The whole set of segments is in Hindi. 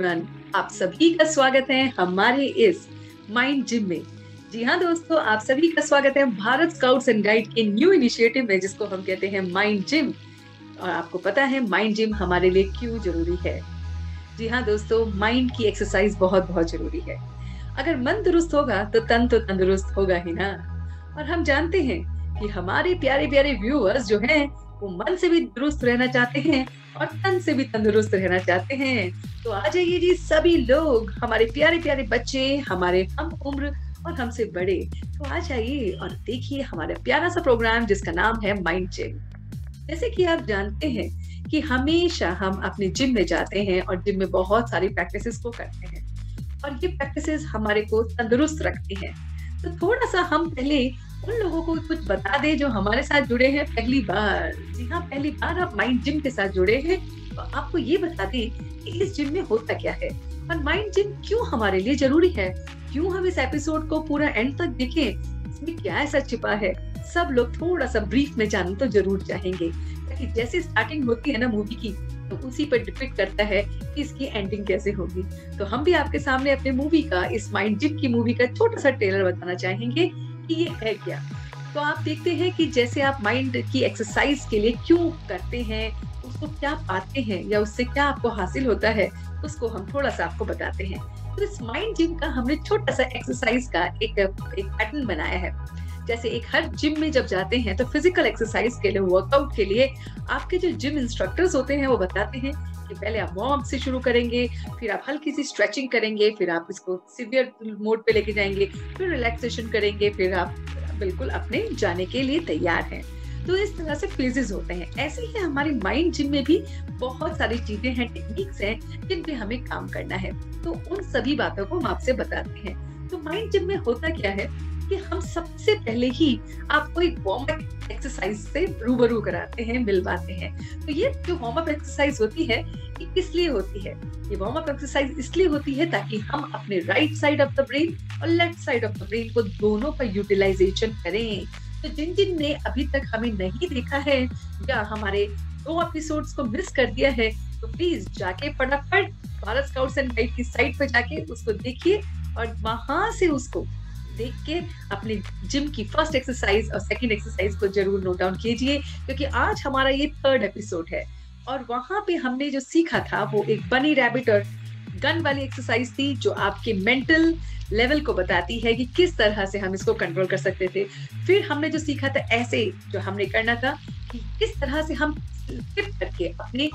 एवरीवन, आप सभी का स्वागत है हमारे इस माइंड जिम में। जी हाँ दोस्तों, आप सभी का स्वागत है भारत स्काउट्स एंड गाइड के न्यू इनिशिएटिव में, जिसको हम कहते हैं माइंड जिम। और आपको पता है माइंड जिम हमारे लिए क्यों जरूरी है। जी हाँ दोस्तों, माइंड की एक्सरसाइज बहुत बहुत जरूरी है। अगर मन दुरुस्त होगा तो तन तो तंदुरुस्त होगा ही ना। और हम जानते हैं कि हमारे प्यारे प्यारे व्यूअर्स जो हैं वो मन से भी दुरुस्त रहना चाहते हैं और तन से भी तंदुरुस्त रहना चाहते हैं। तो आ जाइए जी सभी लोग, हमारे प्यारे प्यारे बच्चे, हमारे हम उम्र और हमसे बड़े, तो आ जाइए और देखिए हमारा प्यारा सा प्रोग्राम जिसका नाम है माइंड जिम। जैसे कि आप जानते हैं कि हमेशा हम अपने जिम में जाते हैं और जिम में बहुत सारी प्रैक्टिसेस को करते हैं और ये प्रैक्टिसेस हमारे को तंदुरुस्त रखती हैं। तो थोड़ा सा हम पहले उन लोगों को कुछ बता दें जो हमारे साथ जुड़े हैं पहली बार। जी हाँ, पहली बार आप माइंड जिम के साथ जुड़े हैं, तो आपको ये बता दें कि इस जिम में होता क्या है और माइंड जिम क्यों हमारे लिए जरूरी है। क्यों हम इस एपिसोड को पूरा एंड तक देखें, इसमें क्या ऐसा छिपा है, सब लोग थोड़ा सा ब्रीफ में जानना तो जरूर चाहेंगे। ताकि जैसे स्टार्टिंग होती है ना मूवी की, तो उसी पर डिपेंड करता है कि इसकी एंडिंग कैसे होगी। तो हम भी आपके सामने अपने मूवी का, इस माइंड जिम की मूवी का छोटा सा ट्रेलर बताना चाहेंगे कि ये है क्या। तो आप देखते हैं कि जैसे आप माइंड की एक्सरसाइज के लिए क्यों करते हैं, उसको क्या पाते हैं या उससे क्या आपको हासिल होता है, उसको हम थोड़ा सा आपको बताते हैं। तो इस माइंड जिम का हमने छोटा सा एक्सरसाइज का एक पैटर्न बनाया है। जैसे एक हर जिम में जब जाते हैं तो फिजिकल एक्सरसाइज के लिए, वर्कआउट के लिए आपके जो जिम इंस्ट्रक्टर्स होते हैं वो बताते हैं कि पहले आप वार्म अप से शुरू करेंगे, फिर आप हल्की सी स्ट्रेचिंग करेंगे, फिर आप इसको सीवियर मोड पे लेके जाएंगे, फिर रिलैक्सेशन करेंगे, फिर आप बिल्कुल अपने जाने के लिए तैयार हैं। तो इस तरह से फेजेस होते हैं। ऐसे ही हमारी माइंड जिम में भी बहुत सारी चीजें हैं, टेक्निक्स हैं जिन पे हमें काम करना है। तो उन सभी बातों को हम आपसे बताते हैं। तो माइंड जिम में होता क्या है कि हम सबसे पहले ही आपको एक वार्म अप एक्सरसाइज से रूबरू कराते हैं, मिलवाते हैं। तो ये जो वार्म अप एक्सरसाइज होती है, ये किस लिए होती है? ये वार्म अप एक्सरसाइज इसलिए होती है ताकि हम अपने right side of the brain और left side of the brain को दोनों का यूटिलाइजेशन करें। तो जिन जिन ने अभी तक हमें नहीं देखा है या हमारे 2 एपिसोड्स को मिस कर दिया है, तो प्लीज जाके फटाफट भारत स्काउट्स एंड गाइड की साइट पर जाके उसको देखिए और वहां से उसको देख के अपने जिम की फर्स्ट एक्सरसाइज और सेकंड एक्सरसाइज को जरूर नोट डाउन कीजिए, क्योंकि आज हमारा ये 3rd एपिसोड है। और वहां पे हमने जो सीखा था वो एक बनी रैबिट और गन वाली एक्सरसाइज थी, जो आपके मेंटल लेवल को बताती है कि किस तरह से हम इसको कंट्रोल कर सकते थे। फिर हमने जो सीखा था ऐसे जो हमने करना था कि किस तरह से हम फ्लिप करके अपने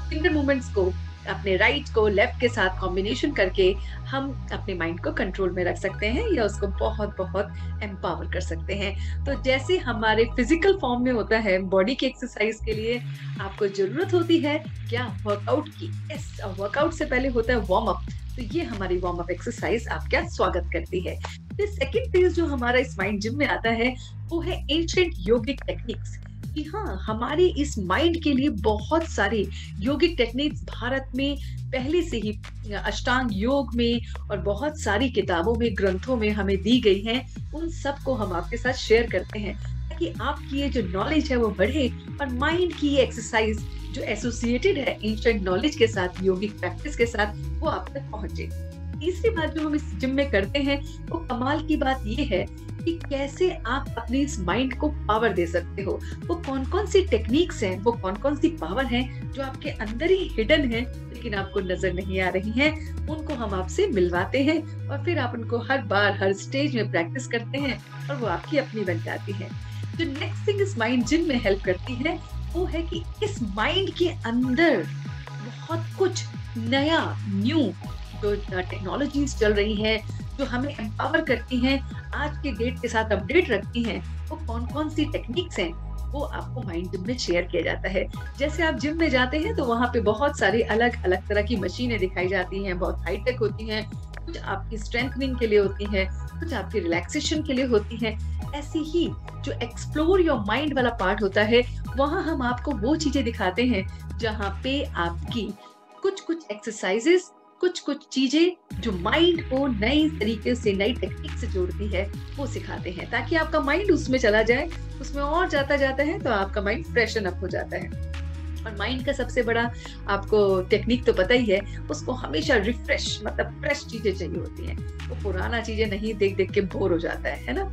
फिंगर मूवमेंट्स को, अपने राइट को लेफ्ट के साथ कॉम्बिनेशन करके हम अपने माइंड को कंट्रोल में रख सकते हैं या उसको बहुत बहुत एम्पावर कर सकते हैं। तो जैसे हमारे फिजिकल फॉर्म में होता है बॉडी की एक्सरसाइज के लिए आपको जरूरत होती है क्या, वर्कआउट की। यस, वर्कआउट से पहले होता है वार्म अप। तो ये हमारी वार्म अप एक्सरसाइज आपका स्वागत करती है। तो सेकंड फेज जो हमारा इस माइंड जिम में आता है वो है एंशिएंट योगिक टेक्निक्स। कि हाँ, हमारी इस माइंड के लिए बहुत सारे योगिक टेक्निक्स भारत में पहले से ही अष्टांग योग में और बहुत सारी किताबों में, ग्रंथों में हमें दी गई हैं। उन सब को हम आपके साथ शेयर करते हैं ताकि आपकी ये जो नॉलेज है वो बढ़े और माइंड की ये एक्सरसाइज जो एसोसिएटेड है एंशिएंट नॉलेज के साथ, योगिक प्रैक्टिस के साथ, वो आप तक पहुंचे। तीसरी बात जो हम इस जिम में करते हैं वो कमाल की बात ये है कि कैसे आप अपने इस माइंड को पावर दे सकते हो। वो कौन कौन सी टेक्निक्स हैं, वो कौन कौन सी पावर हैं जो आपके अंदर ही हिडन है लेकिन आपको नजर नहीं आ रही हैं, उनको हम आपसे मिलवाते हैं और फिर आप उनको हर बार हर स्टेज में प्रैक्टिस करते हैं और वो आपकी अपनी बन जाती है। जो नेक्स्ट थिंग इस माइंड जिम में हेल्प करती है वो है कि इस माइंड के अंदर बहुत कुछ नया, न्यू जो टेक्नोलॉजीज चल रही हैं, जो हमें एम्पावर करती हैं, आज के डेट के साथ अपडेट रखती हैं, वो कौन कौन सी टेक्निक्स हैं वो आपको माइंड जिम में शेयर किया जाता है। जैसे आप जिम में जाते हैं तो वहाँ पे बहुत सारी अलग अलग तरह की मशीनें दिखाई जाती हैं, बहुत हाईटेक होती हैं। कुछ आपकी स्ट्रेंथनिंग के लिए होती हैं, कुछ आपकी रिलैक्सेशन के लिए होती हैं। ऐसी ही जो एक्सप्लोर योर माइंड वाला पार्ट होता है, वहाँ हम आपको वो चीजें दिखाते हैं जहाँ पे आपकी कुछ कुछ एक्सरसाइजेस, कुछ कुछ चीजें जो माइंड को नई तरीके से, नई टेक्निक से जोड़ती है, वो सिखाते हैं ताकि आपका माइंड उसमें चला जाए, उसमें और जाता जाता है तो आपका माइंड फ्रेशन अप हो जाता है। और माइंड का सबसे बड़ा आपको टेक्निक तो पता ही है, उसको हमेशा रिफ्रेश मतलब फ्रेश चीजें चाहिए होती हैं। वो पुराना चीजें नहीं देख देख के बोर हो जाता है ना।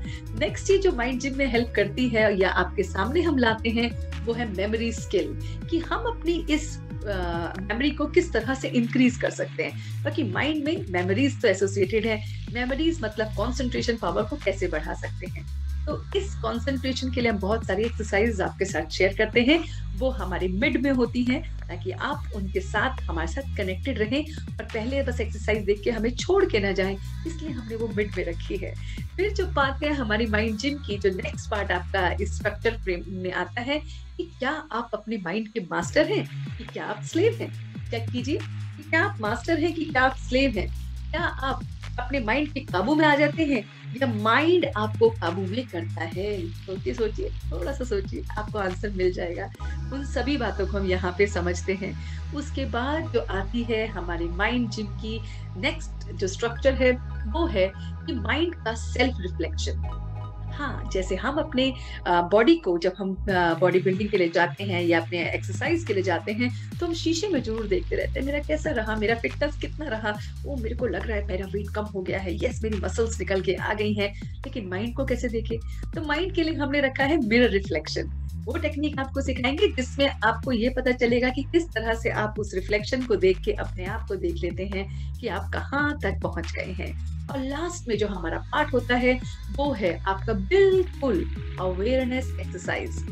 नेक्स्ट चीज जो माइंड जिम में हेल्प करती है या आपके सामने हम लाते हैं वो है मेमोरी स्किल, कि हम अपनी इस मेमोरी को किस तरह से इंक्रीज कर सकते हैं। बाकी माइंड में मेमोरीज तो एसोसिएटेड है, मेमोरीज मतलब कंसंट्रेशन पावर को कैसे बढ़ा सकते हैं। तो इस कंसंट्रेशन के लिए हम बहुत सारी एक्सरसाइज आपके साथ शेयर करते हैं, वो हमारे मिड में होती हैं, ताकि आप उनके साथ हमारे साथ कनेक्टेड रहें और पहले बस एक्सरसाइज देख के हमें छोड़ के ना जाएं, इसलिए हमने वो मिड में रखी है। फिर जो बात है हमारी माइंड जिम की, जो नेक्स्ट पार्ट आपका इस स्ट्रक्चर फ्रेम में आता है कि क्या आप अपने माइंड के मास्टर हैं कि क्या आप स्लेव हैं। चेक कीजिए कि क्या आप मास्टर हैं कि क्या आप स्लेव हैं। क्या आप अपने माइंड के काबू में आ जाते हैं या माइंड आपको काबू में करता है। सोचिए सोचिए, थोड़ा सा सोचिए, आपको आंसर मिल जाएगा। उन सभी बातों को हम यहाँ पे समझते हैं। उसके बाद जो आती है हमारी माइंड जिम की नेक्स्ट जो स्ट्रक्चर है वो है कि माइंड का सेल्फ रिफ्लेक्शन। हाँ, जैसे हम अपने बॉडी को जब हम बॉडी बिल्डिंग के लिए जाते हैं या अपने एक्सरसाइज के लिए जाते हैं तो हम शीशे में जरूर देखते रहते हैं, मेरा कैसा रहा, मेरा फिटनेस कितना रहा, वो मेरे को लग रहा है मेरा वेट कम हो गया है, यस मेरी मसल्स निकल के आ गई हैं। लेकिन माइंड को कैसे देखे? तो माइंड के लिए हमने रखा है मिरर रिफ्लेक्शन। वो टेक्निक आपको सिखाएंगे जिसमें आपको ये पता चलेगा कि किस तरह से आप उस रिफ्लेक्शन को देख के अपने आप को देख लेते हैं कि आप कहाँ तक पहुंच गए हैं। और लास्ट में जो हमारा पार्ट होता है वो है आपका बिल्कुल अवेयरनेस एक्सरसाइज।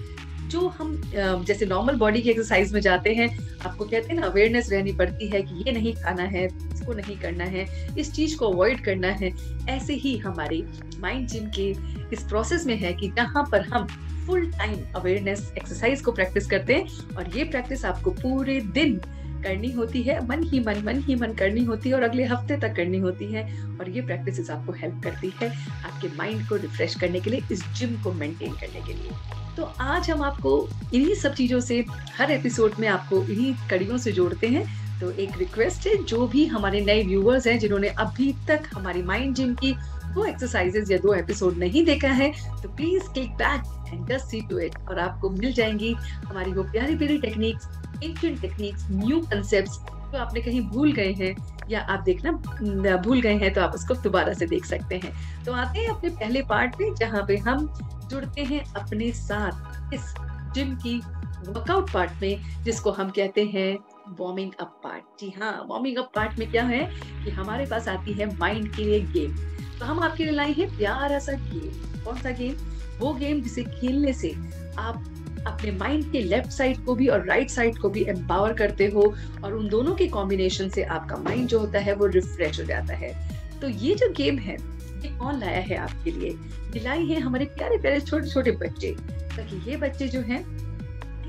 जो हम जैसे नॉर्मल बॉडी की एक्सरसाइज में जाते हैं, आपको कहते हैं ना अवेयरनेस रहनी पड़ती है कि ये नहीं खाना है, इसको नहीं करना है, इस चीज को अवॉइड करना है। ऐसे ही हमारी माइंड जिम के इस प्रोसेस में है कि जहाँ पर हम फुल टाइम अवेयरनेस एक्सरसाइज को प्रैक्टिस करते हैं और ये प्रैक्टिस आपको पूरे दिन करनी होती है, मन ही मन करनी होती है और अगले हफ्ते तक करनी होती है। और ये प्रैक्टिस आपको हेल्प करती है आपके माइंड को रिफ्रेश करने के लिए, इस जिम को मेंटेन करने के लिए। तो आज हम आपको इन्हीं सब चीजों से हर एपिसोड में आपको इन्हीं कड़ियों से जोड़ते हैं। तो एक रिक्वेस्ट है, जो भी हमारे नए व्यूअर्स हैं जिन्होंने अभी तक हमारी माइंड जिम की 2 एक्सरसाइजेज या 2 एपिसोड नहीं देखा है, तो please click back and just see to it और आपको मिल जाएंगी हमारी वो प्यारी प्यारी techniques, ancient techniques, new concepts जो आपने कहीं भूल गए हैं या आप देखना भूल गए हैं तो आप उसको दोबारा से देख सकते हैं। तो आते हैं अपने पहले पार्ट में, जहाँ पे हम जुड़ते हैं अपने साथ इस जिम की वर्कआउट पार्ट में, जिसको हम कहते हैं वार्मिंग अप पार्ट। जी हाँ, वार्मिंग अप पार्ट में क्या है कि हमारे पास आती है माइंड के लिए गेम। तो हम आपके लिए लाई है प्यारा सा गेम। कौन सा गेम? वो गेम जिसे खेलने से आप अपने माइंड के लेफ्ट साइड को भी और राइट साइड को भी एम्पावर करते हो और उन दोनों के कॉम्बिनेशन से आपका माइंड जो होता है वो रिफ्रेश हो जाता है। तो ये जो गेम है ये कौन लाया है आपके लिए? ये लाई है हमारे प्यारे प्यारे छोटे छोटे बच्चे, ताकि ये बच्चे जो हैं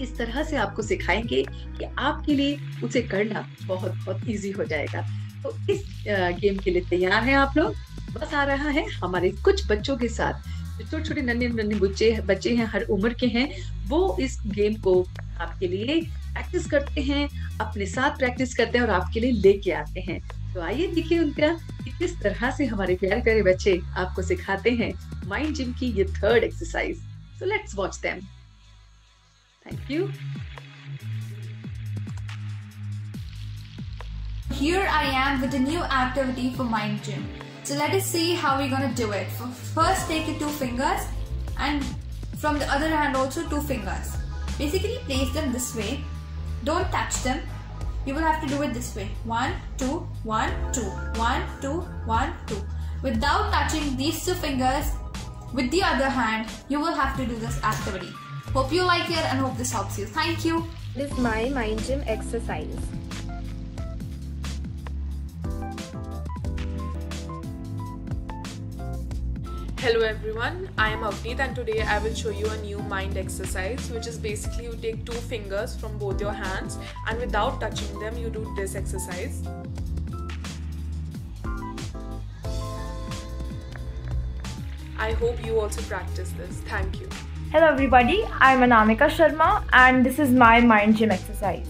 इस तरह से आपको सिखाएंगे कि आपके लिए उसे करना बहुत बहुत इजी हो जाएगा। तो इस गेम के लिए तैयार हैं आप लोग? बस आ रहा है हमारे कुछ बच्चों के साथ, जो छोटे छोटे नन्हे नन्हे बच्चे हैं, हर उम्र के हैं, वो इस गेम को आपके लिए प्रैक्टिस करते हैं, अपने साथ प्रैक्टिस करते हैं और आपके लिए लेके आते हैं। तो आइए देखिए उनका कि किस तरह से हमारे प्यारे प्यारे बच्चे आपको सिखाते हैं माइंड जिम की ये 3rd exercise. So let's watch them. Thank you. Here I am with a new activity for Mind Gym. So let us see how we're going to do it. First take your 2 fingers and from the other hand also 2 fingers. Basically place them this way. Don't touch them. You will have to do it this way. 1, 2, 1, 2, 1, 2, 1, 2. Without touching these 2 fingers with the other hand, you will have to do this activity. Hope you like it and hope this helps you. Thank you. This is my Mind Gym exercise. Hello everyone, I am Avneet and today I will show you a new mind exercise, which is basically you take 2 fingers from both your hands and without touching them you do this exercise. I hope you also practice this. Thank you. Hello everybody, I am Anamika Sharma and this is my Mind Gym exercise.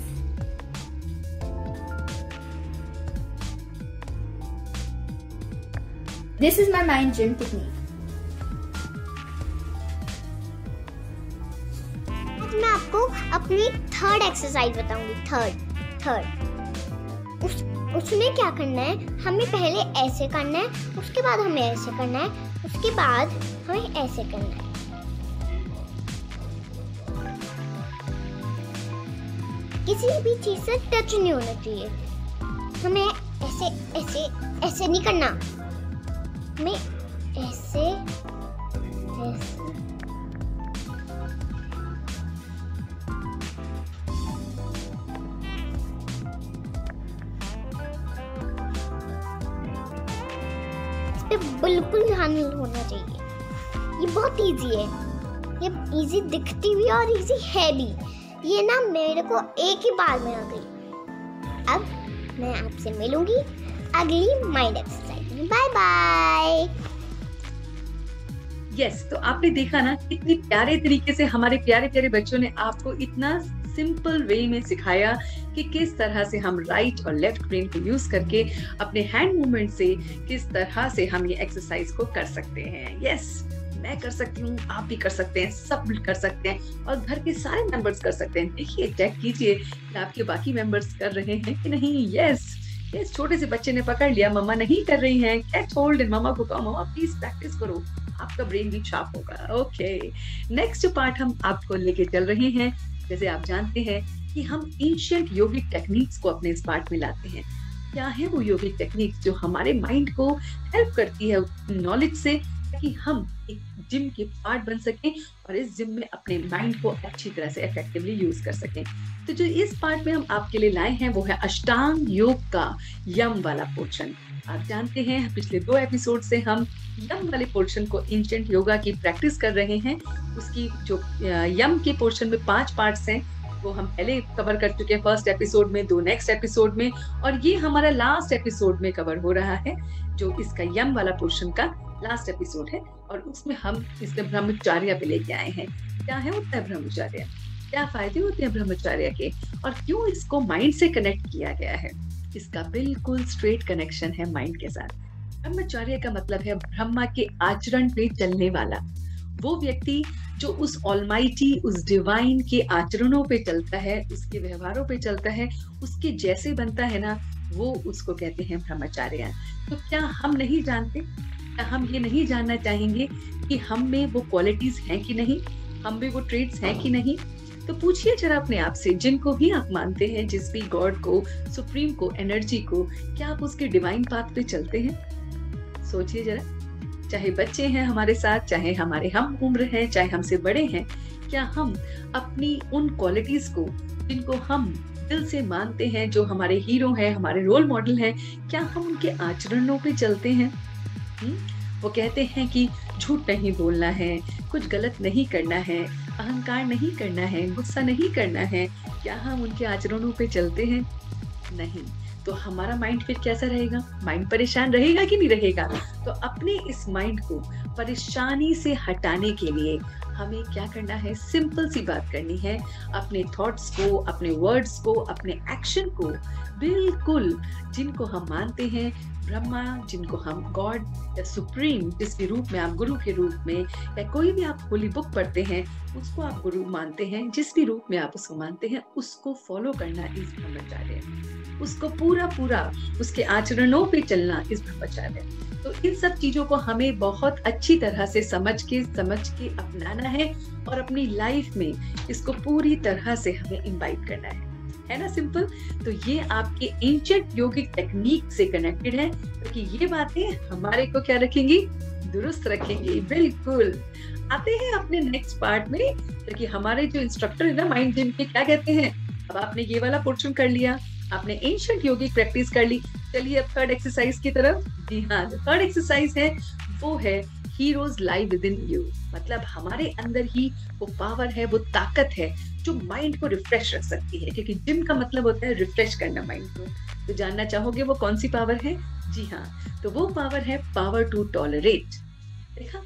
This is my Mind Gym technique. आज मैं आपको अपनी थर्ड एक्सरसाइज बताऊंगी। थर्ड उसमें क्या करना है, हमें पहले ऐसे करना है, उसके बाद हमें ऐसे करना है, उसके बाद हमें ऐसे करना है। किसी भी चीज से टच नहीं होना चाहिए। हमें ऐसे ऐसे ऐसे नहीं करना, हमें ऐसे ऐसे बिल्कुल ध्यान होना चाहिए। ये बहुत इजी है, ये इजी दिखती भी और इजी है भी। ये ना मेरे को एक ही बार में आ गई। अब मैं आपसे मिलूंगी अगली माइंड एक्सरसाइज में। Bye bye. यस, तो आपने देखा ना कितनी प्यारे तरीके से हमारे प्यारे प्यारे बच्चों ने आपको इतना सिंपल वे में सिखाया कि किस तरह से हम राइट और लेफ्ट ब्रेन को यूज करके अपने हैंड मूवमेंट से किस तरह से हम ये एक्सरसाइज को कर सकते हैं। यस, मैं कर सकती हूँ, आप भी कर सकते हैं, सब कर सकते हैं और घर के सारे मेंबर्स कर सकते हैं। देखिए, चेक कीजिए कि आपके बाकी मेंबर्स कर रहे हैं कि नहीं। यस, छोटे से बच्चे ने पकड़ लिया, मम्मा नहीं कर रही हैं, कैच होल्ड एंड मम्मा को कहो मम्मा प्लीज प्रैक्टिस करो, आपका ब्रेन भी शार्प होगा। ओके, नेक्स्ट पार्ट हम आपको लेके चल रहे हैं। जैसे आप जानते हैं कि हम एंशिएंट योगिक टेक्निक्स को अपने इस पार्ट में लाते हैं। क्या है वो योगिक टेक्निक्स जो हमारे माइंड को हेल्प करती है नॉलेज से, ताकि हम एक जिम के पार्ट बन सकें और इस जिम में अपने माइंड को अच्छी तरह से इफेक्टिवली यूज कर सकें। तो जो इस पार्ट में हम आपके लिए लाए हैं वो है अष्टांग योग का यम वाला पोर्शन। आप जानते हैं पिछले 2 एपिसोड से हम यम वाले पोर्शन को एंशिएंट योगा की प्रैक्टिस कर रहे हैं। उसकी जो यम के पोर्शन में 5 पार्ट्स हैं वो हम पहले कवर कर चुके हैं फर्स्ट एपिसोड में, 2 नेक्स्ट एपिसोड में, और ये हमारा लास्ट एपिसोड में कवर हो रहा है जो इसका यम वाला पोर्शन का लास्ट एपिसोड है। और उसमें हम इसमें ब्रह्मचर्य पे लेके आए हैं। क्या है होता है ब्रह्मचर्य, क्या फायदे होते हैं ब्रह्मचर्य के, और क्यों इसको माइंड से कनेक्ट किया गया है। इसका बिल्कुल स्ट्रेट कनेक्शन है माइंड के साथ। ब्रह्मचर्य का मतलब है ब्रह्मा के आचरण पे चलने वाला, वो व्यक्ति जो उस ऑलमाइटी, उस डिवाइन के आचरणों पे चलता है, उसके व्यवहारों पे चलता है, उसके जैसे बनता है ना, वो उसको कहते हैं ब्रह्मचर्य। तो क्या हम नहीं जानते, क्या हम ये नहीं जानना चाहेंगे कि हम में वो क्वालिटीज हैं कि नहीं, हम में वो ट्रेड्स हैं कि नहीं। तो पूछिए जरा अपने आप से, जिनको भी आप मानते हैं, जिस भी गॉड को, सुप्रीम को, एनर्जी को, क्या आप उसके डिवाइन पाथ पे चलते हैं? सोचिए जरा, चाहे बच्चे हैं हमारे साथ, चाहे हमारे हम उम्र हैं, चाहे हमसे बड़े हैं, क्या हम अपनी उन क्वालिटीज को जिनको हम दिल से मानते हैं, जो हमारे हीरो हैं, हमारे रोल मॉडल हैं, क्या हम उनके आचरणों पे चलते हैं? वो कहते हैं कि झूठ नहीं बोलना है, कुछ गलत नहीं करना है, अहंकार नहीं करना है, गुस्सा नहीं करना है। क्या हम उनके आचरणों पे चलते हैं? नहीं। तो हमारा माइंड फिर कैसा रहेगा? माइंड परेशान रहेगा कि नहीं रहेगा? तो अपने इस माइंड को परेशानी से हटाने के लिए हमें क्या करना है? सिंपल सी बात करनी है। अपने थॉट्स को, अपने वर्ड्स को, अपने एक्शन को बिल्कुल जिनको हम मानते हैं ब्रह्मा, जिनको हम गॉड या सुप्रीम, जिस भी रूप में आप गुरु के रूप में, या कोई भी आप होली बुक पढ़ते हैं उसको आप गुरु मानते हैं, जिस भी रूप में आप उसको मानते हैं, उसको फॉलो करना इस ब्रह्मचर्य, उसको पूरा उसके आचरणों पे चलना इस ब्रह्मचर्य। तो इन सब चीजों को हमें बहुत अच्छी तरह से समझ के अपनाना है और अपनी लाइफ में इसको पूरी तरह से हमें इम्बाइब करना है ना? सिंपल। तो ये आपके एंशिएंट योगिक टेक्निक से कनेक्टेड है, क्योंकि ये बातें हमारे को क्या रखेंगी? दुरुस्त रखेंगी। बिल्कुल। आते हैं अपने नेक्स्ट पार्ट में, क्योंकि हमारे जो इंस्ट्रक्टर है ना माइंड जिम के, क्या कहते हैं, अब आपने ये वाला पोर्शन कर लिया, आपने एंशिएंट योगिक प्रैक्टिस कर ली, चलिए अब थर्ड एक्सरसाइज की तरफ। जी हाँ, थर्ड एक्सरसाइज है वो है heroes live with in you. मतलब हमारे अंदर ही वो पावर है, वो ताकत है जो माइंड को रिफ्रेश रख सकती है, क्योंकि जिम का मतलब होता है रिफ्रेश करना माइंड को। तो जानना चाहोगे वो कौन सी पावर है? जी हाँ, तो वो पावर है पावर टू टॉलरेट। देखा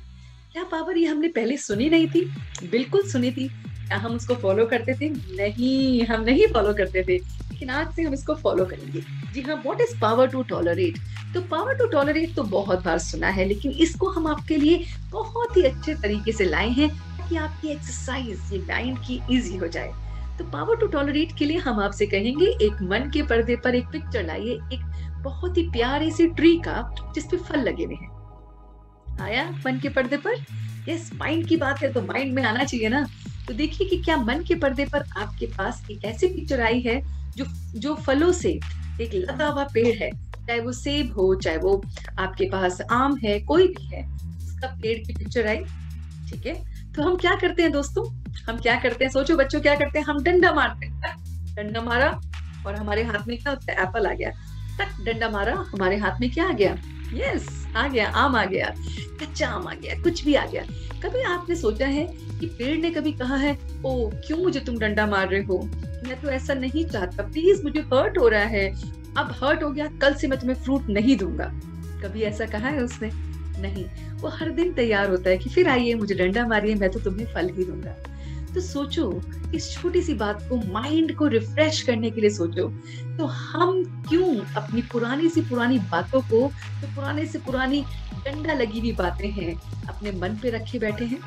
क्या पावर, ये हमने पहले सुनी नहीं थी? बिल्कुल सुनी थी। क्या हम उसको फॉलो करते थे? नहीं, हम नहीं फॉलो करते थे, लेकिन आज से हम इसको फॉलो करेंगे। जी हाँ, what is power to tolerate? तो पावर टू टॉलरेट तो बहुत बार सुना है, लेकिन इसको हम आपके लिए बहुत ही अच्छे तरीके से लाए हैं ताकि आपकी एक्सरसाइज ये माइंड की इजी हो जाए। तो पावर टू टॉलरेट के लिए हम आपसे कहेंगे एक मन के पर्दे पर एक पिक्चर लाइए, एक बहुत ही प्यारे से ट्री का जिसपे फल लगे हुए हैं। आया मन के पर्दे पर? यस, माइंड की बात है तो माइंड में आना चाहिए ना। तो देखिए कि क्या मन के पर्दे पर आपके पास एक ऐसी पिक्चर आई है जो फलों से एक लगा हुआ पेड़ है, चाहे वो सेब हो, चाहे वो आपके पास आम है, कोई भी है, उसका पेड़ की पिक्चर आई। ठीक है, तो हम क्या करते हैं दोस्तों, हम क्या करते हैं, सोचो बच्चों, क्या करते हैं, हम डंडा मारते हैं। डंडा मारा और हमारे हाथ में क्या होता है, एप्पल आ गया। टक डंडा मारा, हमारे हाथ में क्या आ गया, यस आ गया, आम आ गया, कच्चा आम आ गया, कुछ भी आ गया। कभी आपने सोचा है कि पेड़ ने कभी कहा है, ओ क्यों मुझे तुम डंडा मार रहे हो, मैं तो ऐसा नहीं चाहता, प्लीज मुझे हर्ट हो रहा है, अब हर्ट हो गया, कल से मैं तुम्हें फ्रूट नहीं दूंगा। कभी ऐसा कहा है उसने? नहीं, वो हर दिन तैयार होता है कि फिर आइए मुझे डंडा मारिए, मैं तो तुम्हें फल ही दूंगा। तो सोचो इस छोटी सी बात को, माइंड को रिफ्रेश करने के लिए सोचो, तो हम क्यों अपनी पुरानी सी पुरानी बातों को, जो पुराने से पुरानी डंडा लगी हुई बातें हैं, अपने मन पे रखे बैठे हैं।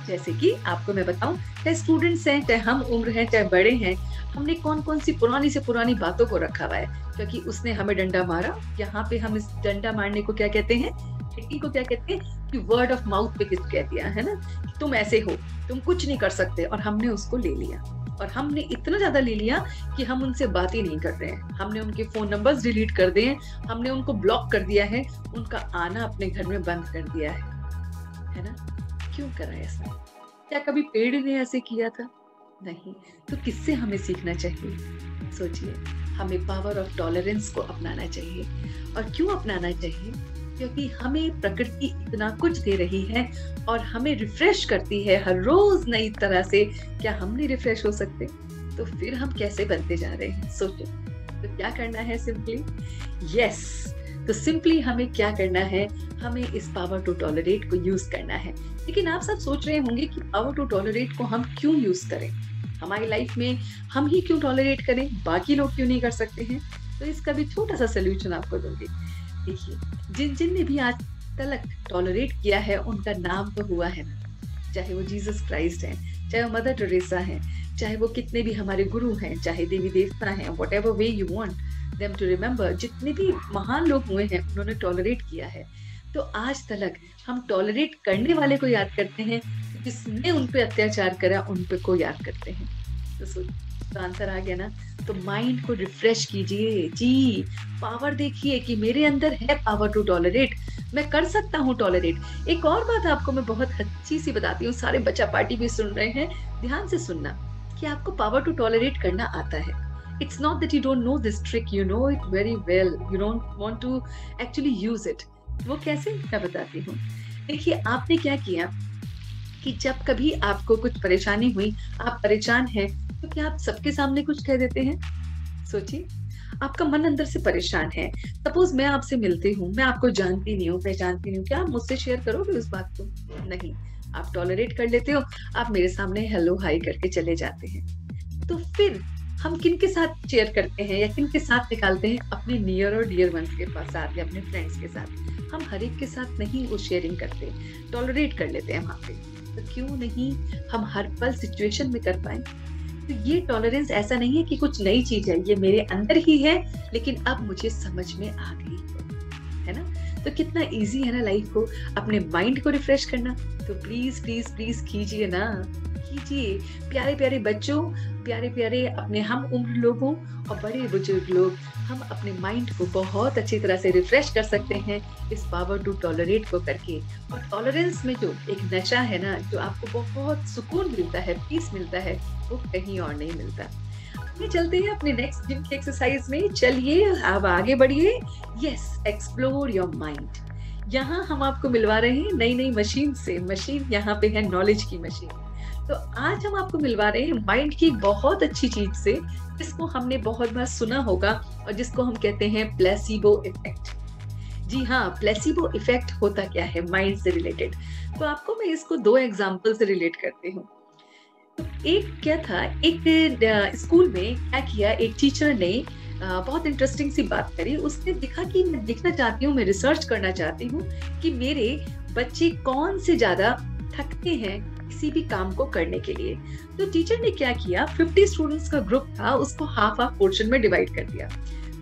जैसे कि आपको मैं बताऊं, चाहे स्टूडेंट्स हैं, चाहे हम उम्र हैं, चाहे बड़े हैं, हमने कौन कौन सी पुरानी से पुरानी बातों को रखा हुआ है, क्योंकि उसने हमें डंडा मारा। यहाँ पे हम इस डंडा मारने को क्या कहते हैं, हिटिंग को क्या कहते हैं, कि वर्ड ऑफ माउथ पे किस कह दिया है ना, तुम ऐसे हो, तुम कुछ नहीं कर सकते, और हमने उसको ले लिया, और हमने इतना ज्यादा ले लिया कि हम उनसे बात ही नहीं कर रहे हैं, हमने उनके फोन नंबर्स डिलीट कर दिए, हमने उनको ब्लॉक कर दिया है, उनका आना अपने घर में बंद कर दिया है ना। क्यों करा ऐसा? क्या कभी पेड़ ने ऐसे किया था? नहीं। तो किससे हमें सीखना चाहिए? सोचिए, हमें पावर ऑफ टॉलरेंस को अपनाना चाहिए। और क्यों अपनाना चाहिए? क्योंकि हमें प्रकृति इतना कुछ दे रही है और हमें रिफ्रेश करती है हर रोज नई तरह से। क्या हम नहीं रिफ्रेश हो सकते? तो फिर हम कैसे बनते जा रहे हैं? सोचो। तो क्या करना है? सिंपली यस, तो सिंपली हमें क्या करना है, हमें इस पावर टू टॉलरेट को यूज करना है। लेकिन आप सब सोच रहे होंगे कि पावर टू टॉलरेट को हम क्यों यूज करें, हमारी लाइफ में हम ही क्यों टॉलरेट करें, बाकी लोग क्यों नहीं कर सकते हैं? तो इसका भी छोटा सा सोल्यूशन आपको दूंगी। देखिए, जिन ने भी आज तक टॉलरेट किया है उनका नाम तो हुआ है ना, चाहे वो जीसस क्राइस्ट है, चाहे वो मदर टेरेसा है, चाहे वो कितने भी हमारे गुरु हैं, चाहे देवी देवता हैं, whatever way you want them to remember, जितने भी महान लोग हुए हैं उन्होंने टॉलरेट किया है। तो आज तक हम टॉलरेट करने वाले को याद करते हैं, जिसने उन पे अत्याचार करा उन पे को याद करते हैं। तो आंसर आ गया ना। तो माइंड को रिफ्रेश कीजिए जी, पावर देखिए कि मेरे अंदर है पावर टू टॉलरेट, मैं कर सकता हूँ टॉलरेट। एक और बात आपको मैं बहुत अच्छी सी बताती हूँ, सारे बच्चा पार्टी भी सुन रहे हैं, ध्यान से सुनना, कि आपको पावर टू टॉलरेट करना आता है। It's not that you don't know this trick, you know it very well, you don't want to actually use it. वो कैसे, मैं बताती हूँ। देखिए, आपने क्या किया कि जब कभी आपको कुछ परेशानी हुई, आप परेशान हैं, तो क्या आप सबके सामने कुछ कह देते हैं? सोचिए, आपका मन अंदर से परेशान है। सपोज मैं आपसे मिलती हूँ, मैं आपको जानती नहीं हूँ, पहचानती नहीं हूँ, क्या आप मुझसे शेयर करोगे उस बात को? नहीं, आप टॉलरेट कर लेते हो, आप मेरे सामने हेलो हाई करके चले जाते हैं। तो फिर हम किन के साथ शेयर करते हैं या किन के साथ निकालते हैं? अपने नियर और डियर वंस के साथ या अपने फ्रेंड्स के साथ। हम हर एक के साथ नहीं वो शेयरिंग करते, टॉलरेट कर लेते हैं वहां पे। तो क्यों नहीं हम हर पल सिचुएशन में कर पाए? तो ये टॉलरेंस ऐसा नहीं है कि कुछ नई चीज है, ये मेरे अंदर ही है, लेकिन अब मुझे समझ में आ गई है ना। तो कितना इजी है ना लाइफ को, अपने माइंड को रिफ्रेश करना। तो प्लीज प्लीज प्लीज कीजिए ना, कीजिए। प्यारे प्यारे बच्चों, प्यारे प्यारे अपने हम उम्र लोगों और बड़े बुजुर्ग लोग, हम अपने माइंड को बहुत अच्छी तरह से रिफ्रेश कर सकते हैं इस पावर टू टॉलरेट को करके। और टॉलरेंस में जो एक नशा है ना, जो आपको बहुत सुकून मिलता है, पीस मिलता है, वो कहीं और नहीं मिलता। आगे चलते हैं अपने नेक्स्ट जिम की एक्सरसाइज में। चलिए अब आगे बढ़िए। Yes, explore your mind. यहाँ हम आपको मिलवा रहे हैं नई नई मशीन से। मशीन यहाँ पे है नॉलेज की मशीन। तो आज हम आपको मिलवा रहे हैं माइंड की बहुत अच्छी चीज से, जिसको हमने बहुत बार सुना होगा और जिसको हम कहते हैं प्लेसिबो इफेक्ट। जी हाँ, प्लेसिबो इफेक्ट होता क्या है माइंड से रिलेटेड? तो आपको मैं इसको दो एग्जांपल से रिलेट करती हूँ। तो एक क्या था, एक स्कूल में क्या किया, एक टीचर ने बहुत इंटरेस्टिंग सी बात करी। उसने देखा कि मैं देखना चाहती हूँ, मैं रिसर्च करना चाहती हूँ कि मेरे बच्चे कौन से ज्यादा थकते हैं किसी भी काम को करने के लिए। तो टीचर ने क्या किया, 50 स्टूडेंट्स का ग्रुप था, उसको हाफ पोर्शन में डिवाइड कर दिया।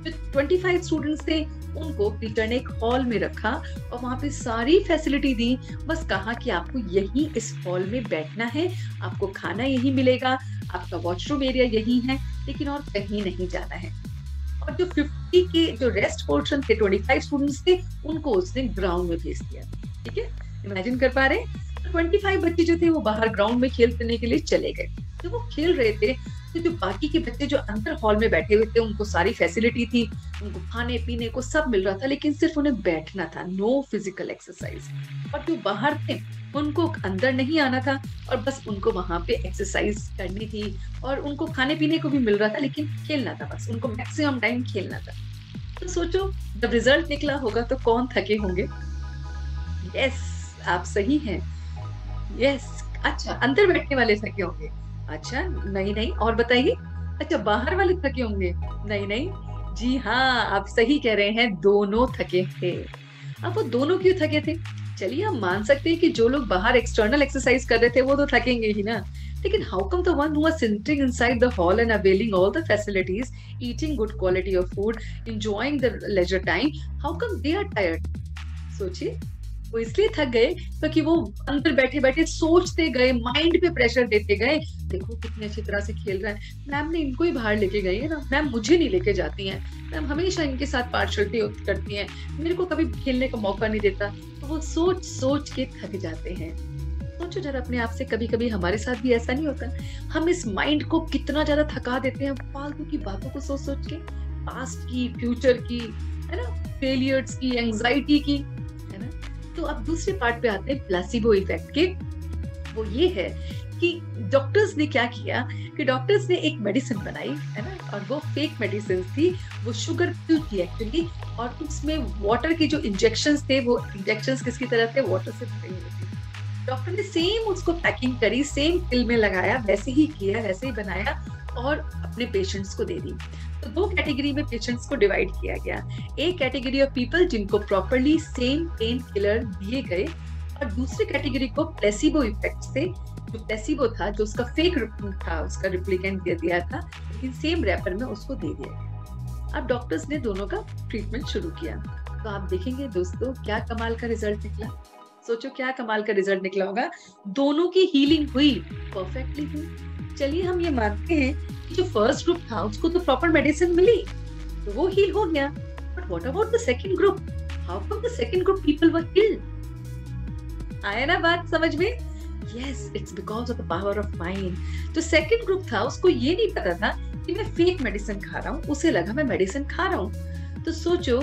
जो 25 स्टूडेंट्स थे उनको टीचर ने एक हॉल में रखा और वहां पे सारी फैसिलिटी दी। बस कहा कि आपको यही इस हॉल में बैठना है, आपको खाना यही मिलेगा, आपका वॉशरूम एरिया यही है, लेकिन और कहीं नहीं जाना है। और जो 50 के जो रेस्ट पोर्शन थे, 25 स्टूडेंट्स थे, उनको उसने ग्राउंड में भेज दिया। ठीक है, इमेजिन कर पा रहे हैं। 25 बच्चे जो थे वो बाहर ग्राउंड में खेलने के लिए चले गए। तो वो खेल रहे थे, तो जो बाकी के बच्चे जो अंदर हॉल में बैठे हुए थे, उनको सारी फैसिलिटी थी, उनको खाने पीने को सब मिल रहा था, लेकिन सिर्फ उन्हें बैठना था, नो फिजिकल एक्सरसाइज। और जो बाहर थे उनको अंदर नहीं आना था और बस उनको वहां पे एक्सरसाइज करनी थी और उनको खाने पीने को भी मिल रहा था, लेकिन खेलना था, बस उनको मैक्सिमम टाइम खेलना था। तो सोचो जब रिजल्ट निकला होगा तो कौन थके होंगे? यस, आप सही हैं। यस, अच्छा, अंदर बैठने वाले थके होंगे? अच्छा, नहीं, और बताइए। अच्छा, बाहर वाले थके होंगे? नहीं, जी हाँ, आप सही कह रहे हैं, दोनों थके थे। अब वो दोनों क्यों थके थे? चलिए हम मान सकते हैं कि जो लोग बाहर एक्सटर्नल एक्सरसाइज कर रहे थे वो तो थकेंगे ही ना, लेकिन how come the one who was sitting inside the hall and availing all the facilities, eating good quality of food, enjoying the leisure time, how come they are tired? सोचिए, वो इसलिए थक गए क्योंकि वो अंदर बैठे बैठे सोचते गए, माइंड पे प्रेशर देते गए, देखो कितनी अच्छी तरह से खेल रहा है, मैम ने इनको ही बाहर लेके गई है ना, मैम मुझे नहीं लेके जाती हैं, मैम हमेशा इनके साथ पार्शलिटी करती हैं, मेरे को कभी खेलने का मौका नहीं देता। तो वो सोच सोच के थक जाते हैं। सोचो जरा अपने आप से, कभी कभी हमारे साथ भी ऐसा नहीं होता? हम इस माइंड को कितना ज्यादा थका देते हैं फालतू की बातों को सोच सोच के, पास्ट की, फ्यूचर की, है ना, फेलियर्स की, एंजाइटी की, है ना। तो अब दूसरे पार्ट पे आते हैं प्लेसिबो इफेक्ट के। वो ये है कि डॉक्टर्स ने क्या किया कि डॉक्टर्स ने एक मेडिसिन बनाई, है ना, और वो फेक मेडिसिन थी, वो शुगर पिल थी एक्चुअली, और उसमें वाटर के जो इंजेक्शंस थे, वो इंजेक्शंस किसकी तरह थे? वाटर से भरे हुए थे। डॉक्टर ने सेम उसको पैकिंग करी, सेम पिल में लगाया, वैसे ही किया, वैसे ही बनाया और अपने पेशेंट्स को दे दी। तो दो कैटेगरी में पेशेंट्स को डिवाइड किया गया। एक कैटेगरी ऑफ पीपल जिनको प्रॉपर्ली सेम पेन किलर दिए गए, और दूसरी कैटेगरी को प्लेसिबो इफेक्ट से, जो प्लेसिबो था, जो उसका फेक था, उसका रिप्लिकेंट दे दिया था, लेकिन सेम रैपर में उसको दे दिया गया। अब डॉक्टर्स ने दोनों का ट्रीटमेंट शुरू किया। तो आप देखेंगे दोस्तों क्या कमाल का रिजल्ट निकला। सोचो क्या कमाल का रिजल्ट निकला होगा। दोनों की हीलिंग हुई, परफेक्टली हुई। चलिए हम ये मानते हैं कि जो फर्स्ट ग्रुप था उसको तो प्रॉपर मेडिसिन मिली, तो वो हील हो गया। But what about the second group? How come the second group people were healed? आया ना बात समझ में? Yes, it's because of the power of mind. जो सेकंड ग्रुप था उसको ये नहीं पता था कि मैं फेक मेडिसिन खा रहा हूँ, उसे लगा मैं मेडिसिन खा रहा हूँ। तो सोचो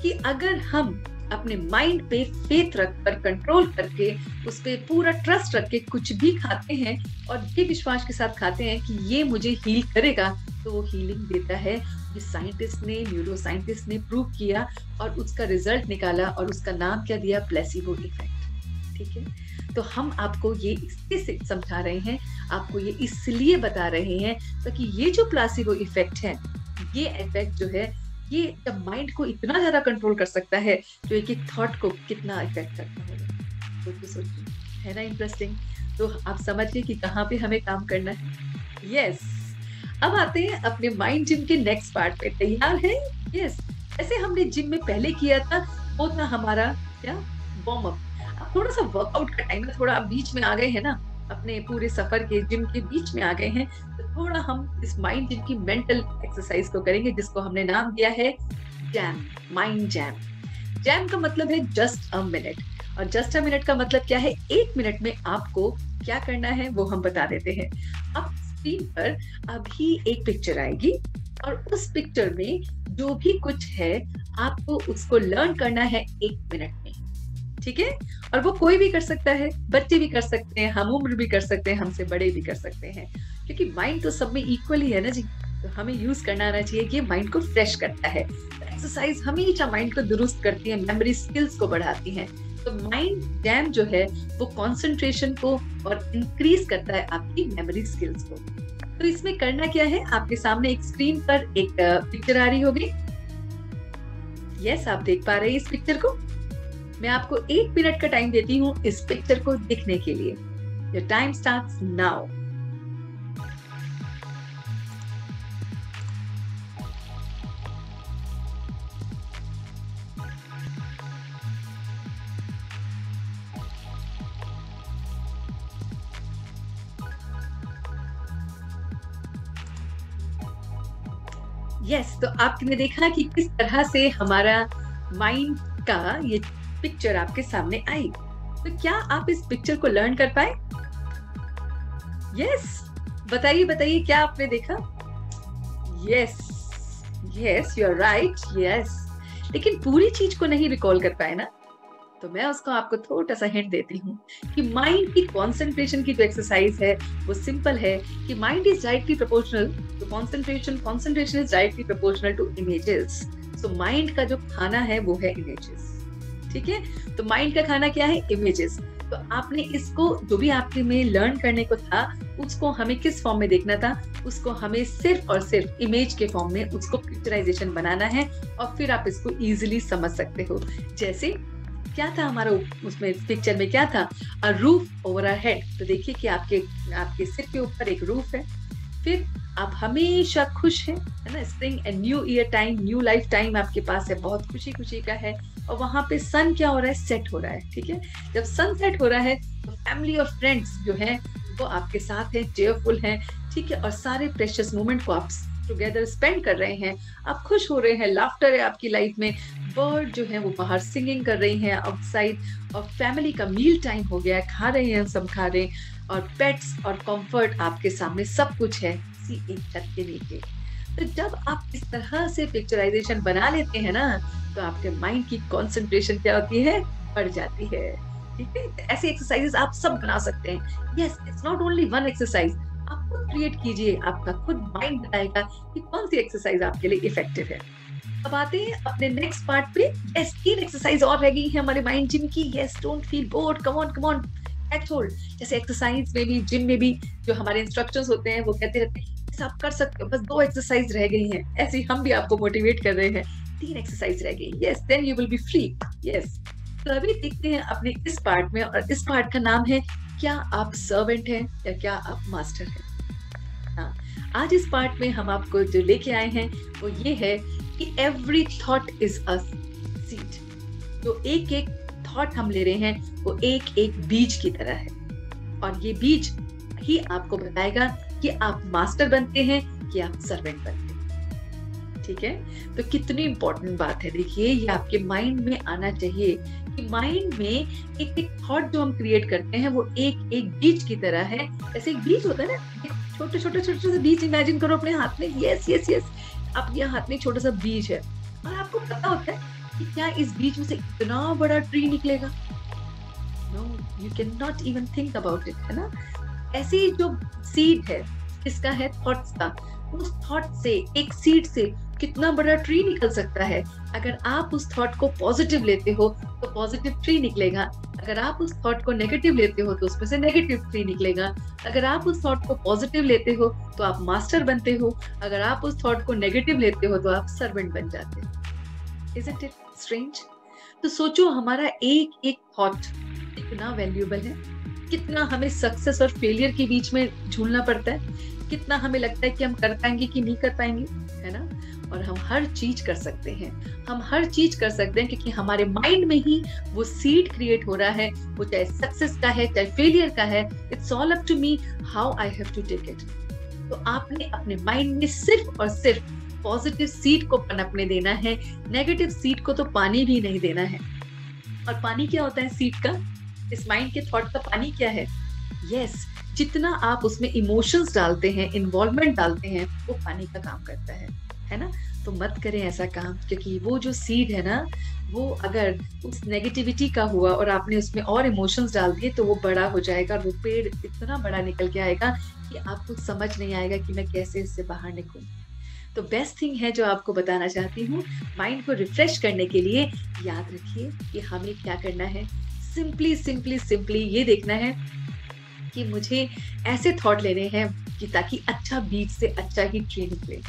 कि अगर हम अपने माइंड पे फेथ रख कर, कंट्रोल करके, उस पे पूरा ट्रस्ट रख के कुछ भी खाते हैं और ये विश्वास के साथ खाते हैं कि ये मुझे हील करेगा, तो वो हीलिंग देता है। ये साइंटिस्ट ने, न्यूरो साइंटिस्ट ने प्रूव किया और उसका रिजल्ट निकाला, और उसका नाम क्या दिया? Placebo effect. ठीक है, तो हम आपको ये इससे समझा रहे हैं, आपको ये इसलिए बता रहे हैं ताकि ये जो प्लेसिबो इफेक्ट है, ये इफेक्ट जो है, ये जब माइंड को इतना ज्यादा कंट्रोल कर सकता है, जो एक एक थॉट को कितना इफेक्ट करता होगा। तो सोचिए, है ना इंटरेस्टिंग? तो आप समझिए कि कहाँ पे हमें काम करना है। यस, अब आते हैं अपने माइंड जिम के नेक्स्ट पार्ट पे। तैयार है? यस, ऐसे हमने जिम में पहले किया था, वो था हमारा क्या? Warm up. अब थोड़ा सा वर्कआउट का टाइम है, थोड़ा बीच में आ गए हैं ना, अपने पूरे सफर के जिम के बीच में आ गए हैं, तो थोड़ा हम इस माइंड जिम की मेंटल एक्सरसाइज को करेंगे, जिसको हमने नाम दिया है जैम, माइंड जैम। जैम का मतलब है जस्ट अ मिनट, और जस्ट अ मिनट का मतलब क्या है? 1 मिनट में आपको क्या करना है वो हम बता देते हैं। अब स्क्रीन पर अभी एक पिक्चर आएगी, और उस पिक्चर में जो भी कुछ है आपको उसको लर्न करना है 1 मिनट में। ठीक है, और वो कोई भी कर सकता है, बच्चे भी कर सकते हैं, हम उम्र भी कर सकते हैं, हमसे बड़े भी कर सकते हैं, क्योंकि माइंड तो सब में इक्वल ही है ना जी। तो हमें यूज करना आना चाहिए कि माइंड को फ्रेश करता है। एक्सरसाइज हमेशा माइंड को दुरुस्त करती है, मेमोरी स्किल्स को बढ़ाती है। तो माइंड जैम जो है वो कंसंट्रेशन को और इंक्रीज करता है आपकी मेमोरी स्किल्स को। तो इसमें करना क्या है? आपके सामने एक स्क्रीन पर एक पिक्चर आ रही होगी। यस, आप देख पा रहे हैं इस पिक्चर को। मैं आपको 1 मिनट का टाइम देती हूँ इस पिक्चर को दिखने के लिए। Your time starts now. Yes, तो आपने देखा कि किस तरह से हमारा माइंड का ये पिक्चर आपके सामने आई। तो क्या आप इस पिक्चर को लर्न कर पाए? यस, बताइए बताइए, क्या आपने देखा? Yes yes, you are right, yes. लेकिन पूरी चीज को नहीं रिकॉल कर पाए ना, तो मैं उसको आपको थोड़ा सा हिंट देती हूँ कि माइंड की कंसंट्रेशन की जो एक्सरसाइज है वो सिंपल है कि mind is directly proportional to concentration is directly proportional to images. So mind का जो खाना है वो है इमेजेस। ठीक है, तो माइंड का खाना क्या है? इमेजेस। तो आपने इसको जो भी आपके में लर्न करने को था उसको हमें किस फॉर्म में देखना था? उसको हमें सिर्फ और सिर्फ इमेज के फॉर्म में उसको पिक्चराइजेशन बनाना है और फिर आप इसको इजीली समझ सकते हो। जैसे क्या था हमारा उसमें पिक्चर में, क्या था? A roof over our head. तो देखिए कि आपके सिर के ऊपर एक रूफ है, फिर आप हमेशा खुश हैं, है ना? Spring and new year time, new life time आपके पास है, बहुत खुशी खुशी का है। और वहां पे सन क्या हो रहा है? सेट हो रहा है। ठीक है, जब सन सेट हो रहा है तो फैमिली और फ्रेंड्स जो है वो आपके साथ है, चेयरफुल हैं। ठीक है, और सारे प्रेशियस मोमेंट को आप टुगेदर स्पेंड कर रहे हैं, आप खुश हो रहे हैं, लाफ्टर है आपकी लाइफ में, बर्ड जो है वो बाहर सिंगिंग कर रही हैं आउटसाइड, और फैमिली का मील टाइम हो गया है, खा रहे हैं, सब खा रहे हैं, और पेट्स और कंफर्ट आपके सामने सब कुछ है इसी एक छत के नीचे। तो जब आप इस तरह से पिक्चराइजेशन बना लेते हैं ना, तो आपके माइंड की कंसंट्रेशन क्या होती है? बढ़ जाती है। ठीक है, ऐसे एक्सरसाइजेस आप सब बना सकते हैं। Yes, it's not only one exercise, आप खुद क्रिएट कीजिए, आपका खुद माइंड बताएगा कि कौन सी एक्सरसाइज आपके लिए इफेक्टिव है। अब आते हैं अपने नेक्स्ट पार्ट पे। यस, 3 एक्सरसाइज और रह गई है हमारे माइंड जिम की। Yes, don't feel bored, come on catch hold. जैसे एक्सरसाइज में भी, जिम में भी जो हमारे इंस्ट्रक्टर्स होते हैं वो कहते रहते हैं आप कर सकते हो, बस 2 एक्सरसाइज रह गई हैं। ऐसे ही हम भी आपको मोटिवेट कर रहे हैं, 3 एक्सरसाइज रह गई। Yes, then you will be free. Yes, तो अभी देखते हैं अपने इस पार्ट में, और इस पार्ट का नाम है क्या आप सर्वेंट हैं या क्या आप मास्टर हैं। हाँ, आज इस पार्ट में हम आपको जो लेके आए हैं वो ये है कि every thought is a seed. जो एक एक थॉट हम ले रहे हैं वो एक एक बीज की तरह है, और ये बीज ही आपको बताएगा कि आप मास्टर बनते हैं कि आप सर्वेंट बनते हैं। ठीक है, तो कितनी इंपॉर्टेंट बात है। देखिए, ये आपके माइंड में आना चाहिए कि माइंड में एक एक थॉट जो हम क्रिएट करते हैं वो एक एक बीज की तरह है। जैसे एक बीज होता है ना, छोटे छोटे बीज इमेजिन करो अपने हाथ में। यस यस यस, आपके हाथ में छोटा सा बीज है, और आपको पता होता है कि क्या इस बीज में से इतना बड़ा ट्री निकलेगा? No, you can not even think about it, है ना? ऐसे ही जो सीड है, किसका है? थॉट्स का। उस थॉट से, एक सीड से कितना बड़ा ट्री निकल सकता है। अगर आप उस थॉट को पॉजिटिव लेते हो तो पॉजिटिव ट्री निकलेगा, अगर आप उस थॉट को नेगेटिव लेते हो तो उसमें से नेगेटिव ट्री निकलेगा। अगर आप उस थॉट को पॉजिटिव लेते हो तो आप मास्टर बनते हो, अगर आप उस थॉट को नेगेटिव लेते हो तो आप सर्वेंट बन जाते हो। Isn't it strange? तो सोचो, हमारा एक एक थॉट कितना वैल्यूएबल है, कितना हमें सक्सेस और फेलियर के बीच में झूलना पड़ता है, कितना हमें लगता है कि हम कर पाएंगे कि नहीं कर पाएंगे, है ना? और हम हर चीज कर सकते हैं, हम हर चीज कर सकते हैं, क्योंकि हमारे माइंड में ही वो सीड क्रिएट हो रहा है। वो चाहे सक्सेस का है, चाहे फेलियर का है, it's all up to me how I have to take it. तो आपने अपने माइंड में सिर्फ और सिर्फ पॉजिटिव सीड को पनपने देना है, नेगेटिव सीड को तो पानी भी नहीं देना है। और पानी क्या होता है सीड का? इस माइंड के थॉट का पानी क्या है? यस, जितना आप उसमें इमोशंस डालते हैं, इन्वॉल्वमेंट डालते हैं, वो पानी का काम करता है ना? तो मत करें ऐसा काम, क्योंकि वो जो सीड है ना, वो अगर उस नेगेटिविटी का हुआ और आपने उसमें और इमोशंस डाल दिए तो वो बड़ा हो जाएगा, और वो पेड़ इतना बड़ा निकल के आएगा कि आपको समझ नहीं आएगा कि मैं कैसे इससे बाहर निकलूं। तो बेस्ट थिंग है जो आपको बताना चाहती हूँ, माइंड को रिफ्रेश करने के लिए याद रखिए कि हमें क्या करना है। सिंपली ये देखना है कि मुझे ऐसे थॉट लेने हैं कि ताकि अच्छा बीज से अच्छा ही ट्री निकले।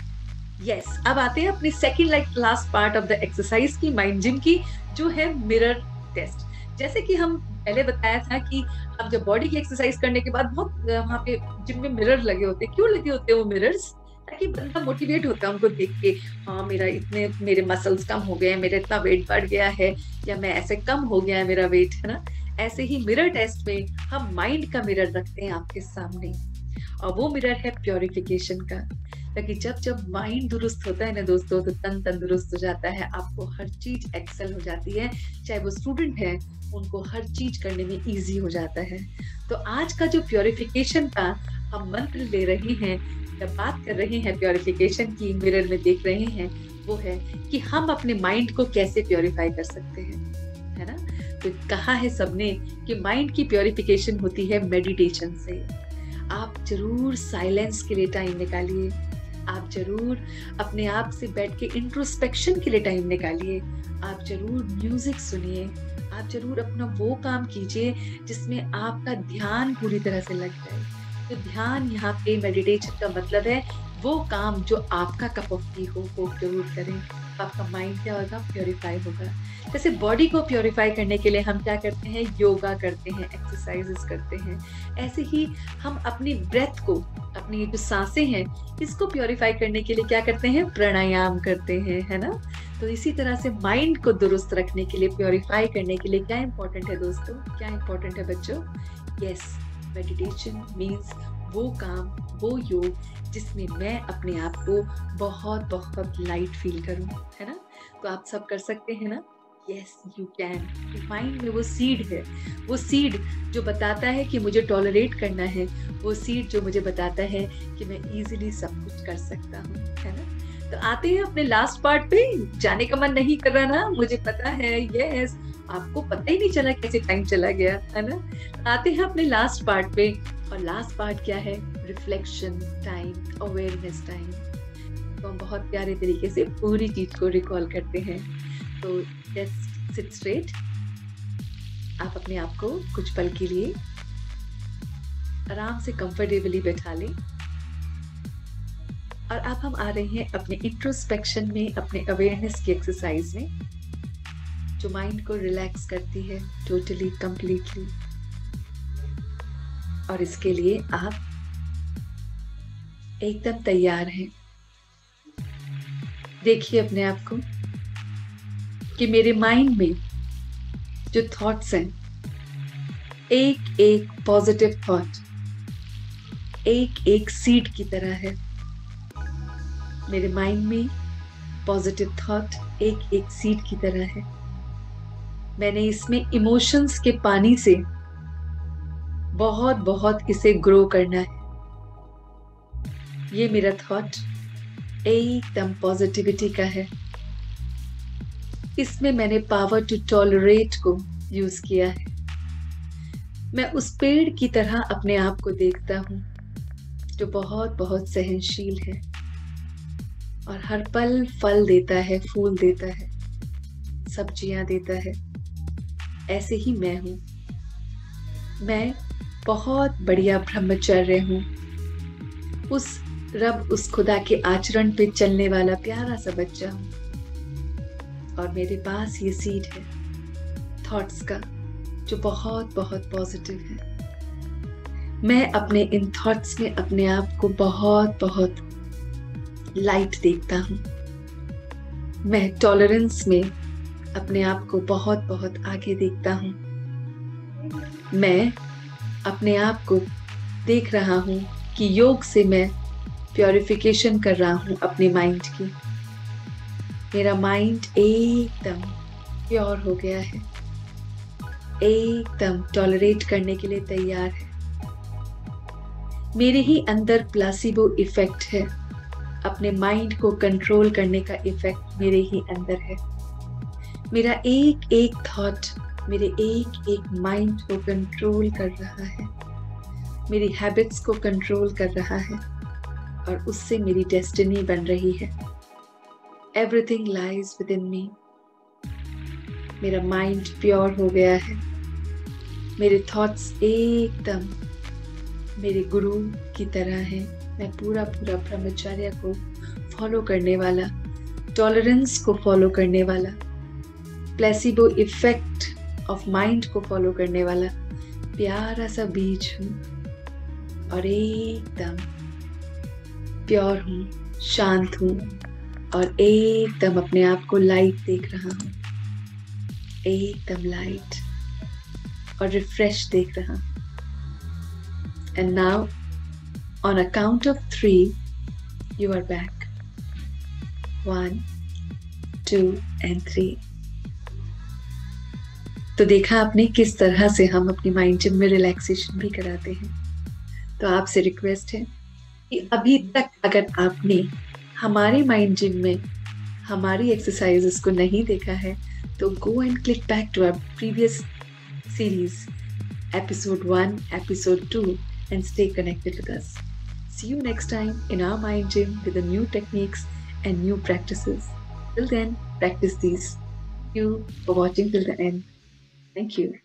यस, अब आते हैं अपने second last part of the exercise की, माइंड जिम की, जो है मिरर टेस्ट। जैसे कि हम पहले बताया था कि आप जब बॉडी की एक्सरसाइज करने के बाद बहुत वहाँ पे जिम में मिरर लगे होते हैं। क्यों लगे होते हैं वो मिरर्स? ताकि बंदा मोटिवेट होता है उनको देख के, हाँ मेरे मसल्स कम हो गए हैं, मेरा इतना वेट बढ़ गया है, या मैं ऐसे कम हो गया है मेरा वेट, है ना। ऐसे ही मिरर टेस्ट में हम माइंड का मिरर रखते हैं आपके सामने, और वो मिरर है प्योरिफिकेशन का। ताकि जब माइंड दुरुस्त होता है ना दोस्तों, तो तन तंदुरुस्त हो जाता है, आपको हर चीज एक्सेल हो जाती है। चाहे वो स्टूडेंट है, उनको हर चीज करने में इजी हो जाता है। तो आज का जो प्योरिफिकेशन का हम मंत्र ले रहे हैं, जब बात कर रहे हैं प्योरिफिकेशन की, मिरर में देख रहे हैं, वो है कि हम अपने माइंड को कैसे प्योरीफाई कर सकते हैं, है ना। तो कहा है सबने कि माइंड की प्योरिफिकेशन होती है मेडिटेशन से। आप जरूर साइलेंस के लिए टाइम निकालिए, आप जरूर अपने आप से बैठ के इंट्रोस्पेक्शन के लिए टाइम निकालिए, आप जरूर म्यूजिक सुनिए, आप जरूर अपना वो काम कीजिए जिसमें आपका ध्यान पूरी तरह से लग जाए। तो ध्यान यहाँ पे मेडिटेशन का मतलब है वो काम जो आपका कप ऑफ टी हो, वो जरूर करें। आपका माइंड क्या होगा? प्योरीफाई होगा। जैसे बॉडी को प्योरीफाई करने के लिए हम क्या करते हैं? योगा करते हैं, एक्सरसाइजेस करते हैं। ऐसे ही हम अपनी ब्रेथ को, अपनी ये जो सांसें हैं, इसको प्योरीफाई करने के लिए क्या करते हैं? प्राणायाम करते हैं, है ना। तो इसी तरह से माइंड को दुरुस्त रखने के लिए, प्योरीफाई करने के लिए क्या इंपॉर्टेंट है दोस्तों? क्या इंपॉर्टेंट है बच्चों? यस, मेडिटेशन मीन्स वो काम, वो योग जिसमें मैं अपने आप को बहुत बहुत लाइट फील करूं, है ना। तो आप सब कर सकते हैं ना? Yes you can. माइंड में वो सीड है, वो सीड जो बताता है कि मुझे टॉलरेट करना है, वो सीड जो मुझे बताता है कि मैं इजीली सब कुछ कर सकता हूँ, है ना। तो आते हैं अपने लास्ट पार्ट पे। जाने का मन नहीं कर रहा ना, मुझे पता है। यस, आपको पता ही नहीं चला कैसे टाइम चला गया, है ना। आते हैं अपने लास्ट पार्ट पे, और लास्ट पार्ट क्या है? Reflection time, awareness time. तो हम बहुत प्यारे तरीके से पूरी चीज को रिकॉल करते हैं। तो जस्ट सिट स्ट्रेट, आप अपने आप को कुछ पल के लिए आराम से कंफर्टेबली बैठा लें, और अब हम आ रहे हैं अपने इंट्रोस्पेक्शन में, अपने अवेयरनेस की एक्सरसाइज में, जो माइंड को रिलैक्स करती है टोटली, कंप्लीटली। और इसके लिए आप एकदम तैयार हैं। देखिए अपने आप को कि मेरे माइंड में जो थॉट्स हैं, एक एक पॉजिटिव थॉट एक एक सीड की तरह है। मेरे माइंड में पॉजिटिव थॉट एक एक सीड की तरह है। मैंने इसमें इमोशंस के पानी से बहुत बहुत इसे ग्रो करना है। ये मेरा थॉट एकदम पॉजिटिविटी का है। इसमें मैंने पावर टू टॉलरेट को यूज किया है। मैं उस पेड़ की तरह अपने आप को देखता हूं जो बहुत बहुत सहनशील है और हर पल फल देता है, फूल देता है, सब्जियां देता है। ऐसे ही मैं हूं। मैं बहुत बढ़िया ब्रह्मचर्य हूं। उस रब, उस खुदा के आचरण पे चलने वाला प्यारा सा बच्चा हूं। और मेरे पास ये सीड है थॉट्स का, जो बहुत बहुत पॉजिटिव है। मैं अपने इन थॉट्स में अपने आप को बहुत बहुत लाइट देखता हूं। मैं टॉलरेंस में अपने आप को बहुत बहुत आगे देखता हूं। मैं अपने आप को देख रहा हूं कि योग से मैं प्योरिफिकेशन कर रहा हूं अपने माइंड की। मेरा माइंड एकदम प्योर हो गया है, एकदम टॉलरेट करने के लिए तैयार है। मेरे ही अंदर प्लासिबो इफेक्ट है। अपने माइंड को कंट्रोल करने का इफेक्ट मेरे ही अंदर है। मेरा एक एक थॉट मेरे एक एक माइंड को कंट्रोल कर रहा है, मेरी हैबिट्स को कंट्रोल कर रहा है, और उससे मेरी डेस्टिनी बन रही है। एवरीथिंग लाइज विद इन मी। मेरा माइंड प्योर हो गया है। मेरे थॉट्स एकदम मेरे गुरु की तरह हैं। मैं पूरा पूरा ब्रह्मचर्य को फॉलो करने वाला, टॉलरेंस को फॉलो करने वाला, प्लेसिबो इफेक्ट ऑफ माइंड को फॉलो करने वाला प्यारा सा बीज हूँ और एकदम प्योर हूँ, शांत हूँ और एकदम अपने आप को लाइट देख रहा हूँ, एकदम लाइट और रिफ्रेश देख रहा हूँ। And now, on a count of 3, you are back. 1, 2 and 3. तो देखा आपने किस तरह से हम अपनी माइंड जिम में रिलैक्सेशन भी कराते हैं। तो आपसे रिक्वेस्ट है कि अभी तक अगर आपने हमारे माइंड जिम में हमारी एक्सरसाइजेस को नहीं देखा है तो go and click back to our previous series, episode 1, episode 2 and stay connected with us. See you next time in our mind gym with the new techniques and new practices. Till then, practice these. Thank you for watching till the end. Thank you.